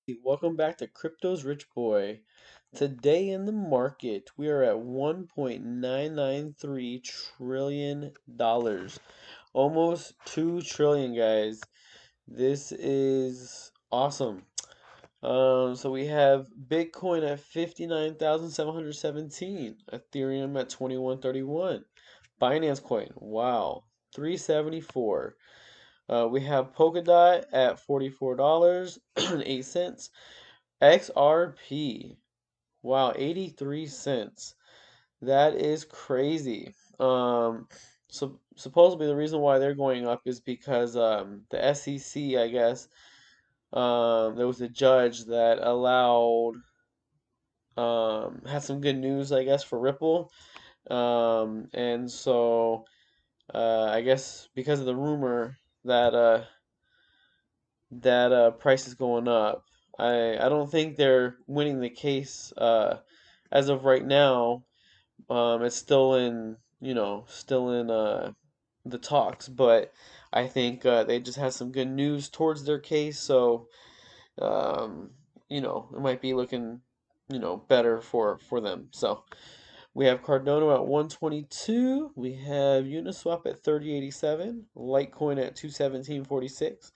Welcome back to Crypto's Rich Boy. Today in the market, we are at $1.993 trillion dollars. Almost 2 trillion, guys. This is awesome. So we have Bitcoin at 59,717, Ethereum at 2131, Binance Coin, wow, 374. We have Polkadot at $44.08. XRP, wow, 83 cents. That is crazy. So supposedly the reason why they're going up is because the SEC, I guess, there was a judge that allowed had some good news, I guess, for Ripple. And so I guess because of the rumor that price is going up. I don't think they're winning the case as of right now. It's still in still in the talks, but I think they just had some good news towards their case, so um, it might be looking better for them. So we have Cardano at 122. We have Uniswap at 3087. Litecoin at 217.46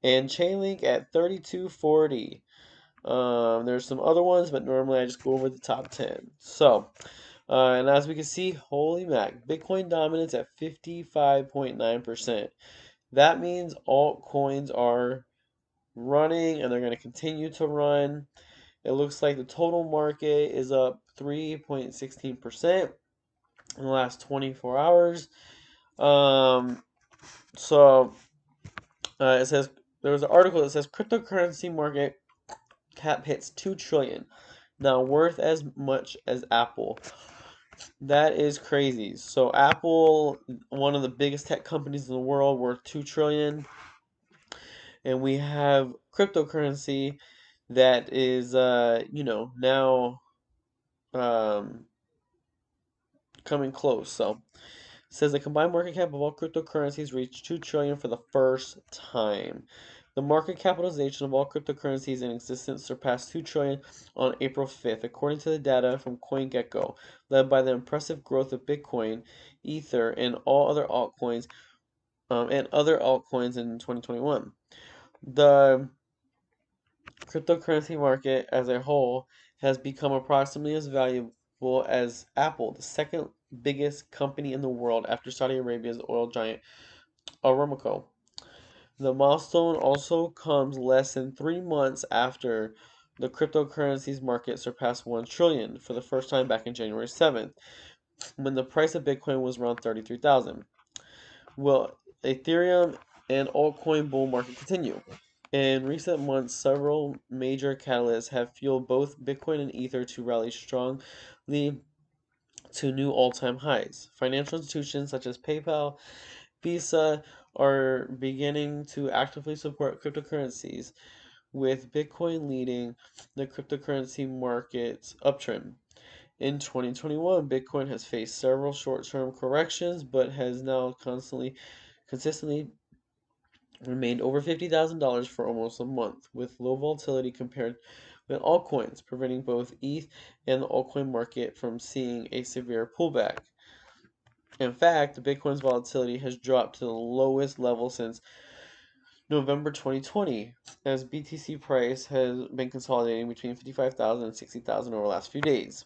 and Chainlink at 3240. There's some other ones, but normally I just go over the top 10. So, and as we can see, holy mac, Bitcoin dominance at 55.9%. That means altcoins are running and they're going to continue to run. It looks like the total market is up 3.16% in the last 24 hours. Um, so it says there was an article that says cryptocurrency market cap hits 2 trillion, now worth as much as Apple. That is crazy. So Apple, one of the biggest tech companies in the world, worth 2 trillion, and we have cryptocurrency that is now um coming close. So it says the combined market cap of all cryptocurrencies reached 2 trillion for the first time. The market capitalization of all cryptocurrencies in existence surpassed 2 trillion on April 5th, according to the data from CoinGecko, led by the impressive growth of Bitcoin, Ether, and other altcoins in 2021. The cryptocurrency market as a whole has become approximately as valuable as Apple, the second biggest company in the world after Saudi Arabia's oil giant Aramco. The milestone also comes less than 3 months after the cryptocurrencies market surpassed 1 trillion for the first time back in January 7th, when the price of Bitcoin was around 33,000. Will Ethereum and altcoin bull market continue? In recent months, several major catalysts have fueled both Bitcoin and Ether to rally strongly to new all-time highs. Financial institutions such as PayPal, Visa are beginning to actively support cryptocurrencies, with Bitcoin leading the cryptocurrency market's uptrend. In 2021, Bitcoin has faced several short-term corrections, but has now consistently remained over $50,000 for almost a month, with low volatility compared with altcoins, preventing both ETH and the altcoin market from seeing a severe pullback. In fact, Bitcoin's volatility has dropped to the lowest level since November 2020, as BTC price has been consolidating between 55,000 and 60,000 over the last few days.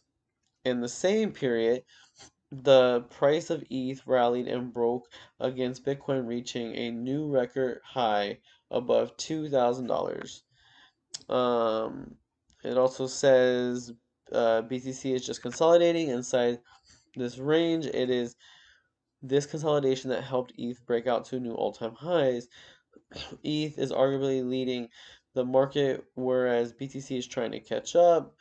In the same period, the price of ETH rallied and broke against Bitcoin, reaching a new record high above $2,000. Um, it also says BTC is just consolidating inside this range. It is this consolidation that helped ETH break out to new all-time highs. ETH is arguably leading the market, whereas BTC is trying to catch up.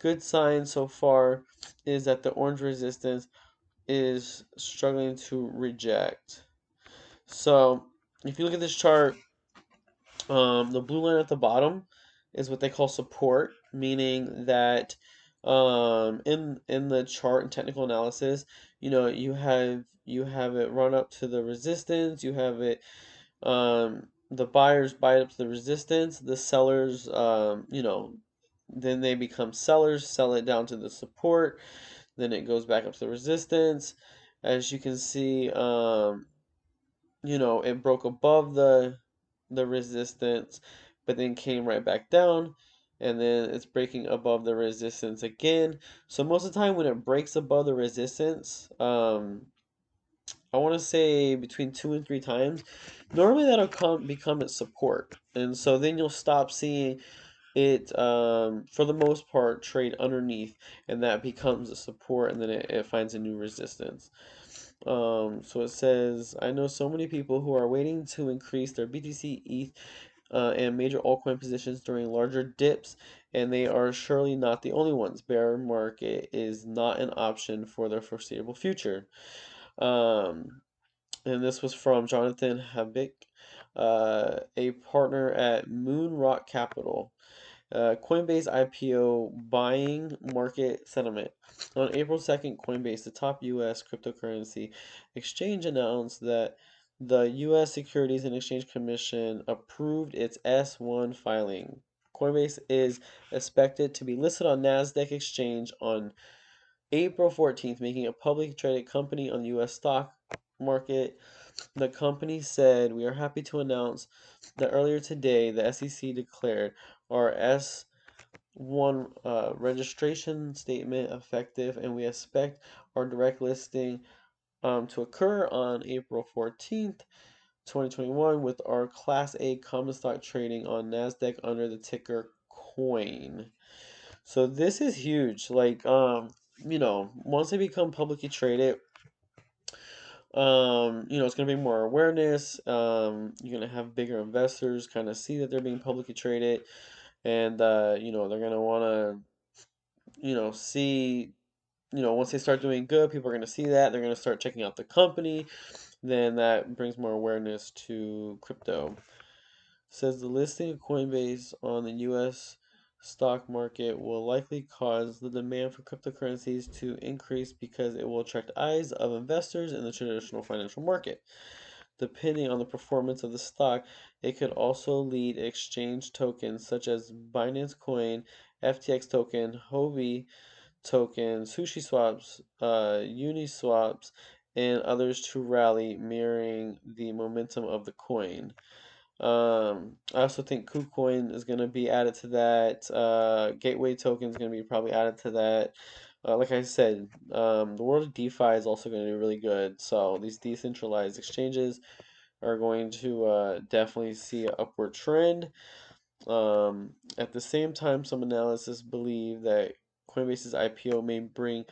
Good sign so far is that the orange resistance is struggling to reject. So if you look at this chart, the blue line at the bottom is what they call support, meaning that in the chart and technical analysis, you have it run up to the resistance, you have it the buyers buy it up to the resistance, the sellers, then they become sellers, sell it down to the support, then it goes back up to the resistance. As you can see, it broke above the resistance, but then came right back down, and then it's breaking above the resistance again. So most of the time when it breaks above the resistance, I want to say between 2 and 3 times, normally that'll become its support, and so then you'll stop seeing it, for the most part, trade underneath, and that becomes a support, and then it finds a new resistance. So it says, I know so many people who are waiting to increase their BTC, ETH, and major altcoin positions during larger dips, and they are surely not the only ones. Bear market is not an option for the foreseeable future. Um, and this was from Jonathan Habik, a partner at Moon Rock Capital. Coinbase IPO buying market sentiment. On April 2nd, Coinbase, the top U.S. cryptocurrency exchange, announced that the U.S. Securities and Exchange Commission approved its S-1 filing. Coinbase is expected to be listed on NASDAQ exchange on April 14th, making a publicly traded company on the U.S. stock market. The company said, we are happy to announce that earlier today the SEC declared our S1 registration statement effective, and we expect our direct listing to occur on April 14th, 2021, with our Class A common stock trading on NASDAQ under the ticker COIN. So this is huge. Like, once they become publicly traded, it's going to be more awareness. You're going to have bigger investors kind of see that they're being publicly traded, and they're going to want to, see, once they start doing good, people are going to see that. They're going to start checking out the company. Then that brings more awareness to crypto. Says the listing of Coinbase on the U.S. stock market will likely cause the demand for cryptocurrencies to increase because it will attract eyes of investors in the traditional financial market. Depending on the performance of the stock, it could also lead exchange tokens such as Binance Coin, FTX token, Huobi token, Sushi Swaps, Uniswaps, and others to rally, mirroring the momentum of the coin. I also think KuCoin is going to be added to that. Gateway token is going to be probably added to that. Like I said, the world of DeFi is also going to be really good. So these decentralized exchanges are going to definitely see an upward trend. At the same time, some analysis believe that Coinbase's IPO may bring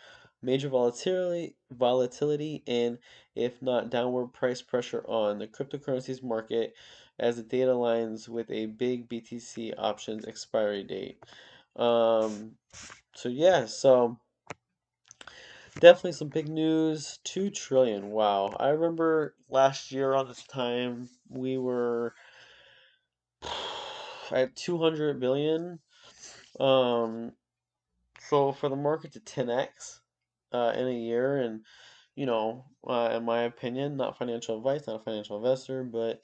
major volatility and, if not downward price pressure on the cryptocurrencies market, as the data aligns with a big BTC options expiry date. Um, so yeah, so definitely some big news. 2 trillion. Wow. I remember last year on this time we were at 200 billion. Um, so for the market to 10x in a year, and in my opinion, not financial advice, not a financial investor, but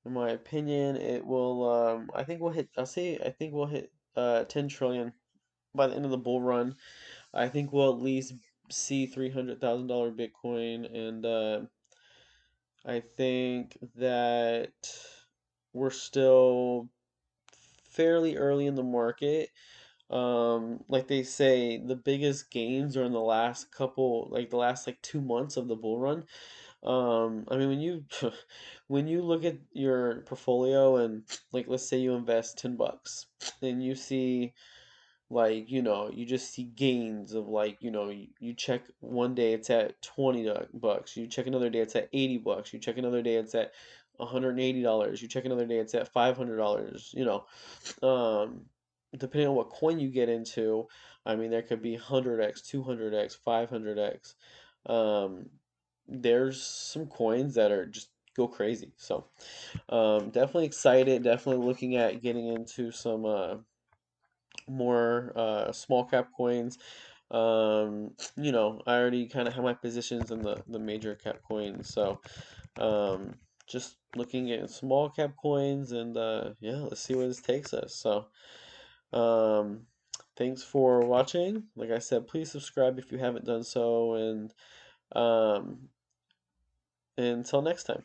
in my opinion, it will. I think we'll hit. I think we'll hit 10 trillion by the end of the bull run. I think we'll at least see $300,000 Bitcoin, and I think that we're still fairly early in the market. Like they say, the biggest gains are in the last couple, like the last like 2 months of the bull run. I mean, when you when you look at your portfolio and, like, let's say you invest $10, and you see, like, you just see gains of, like, you check one day it's at $20, you check another day it's at $80, you check another day it's at $180, you check another day it's at $500, um, depending on what coin you get into. I mean, there could be 100x, 200x, 500x. Um, there's some coins that are just go crazy. So, definitely excited. Definitely looking at getting into some more small cap coins. I already kind of have my positions in the major cap coins. So, um, just looking at small cap coins, and yeah, let's see where this takes us. So, um, thanks for watching. Like I said, please subscribe if you haven't done so, and until next time.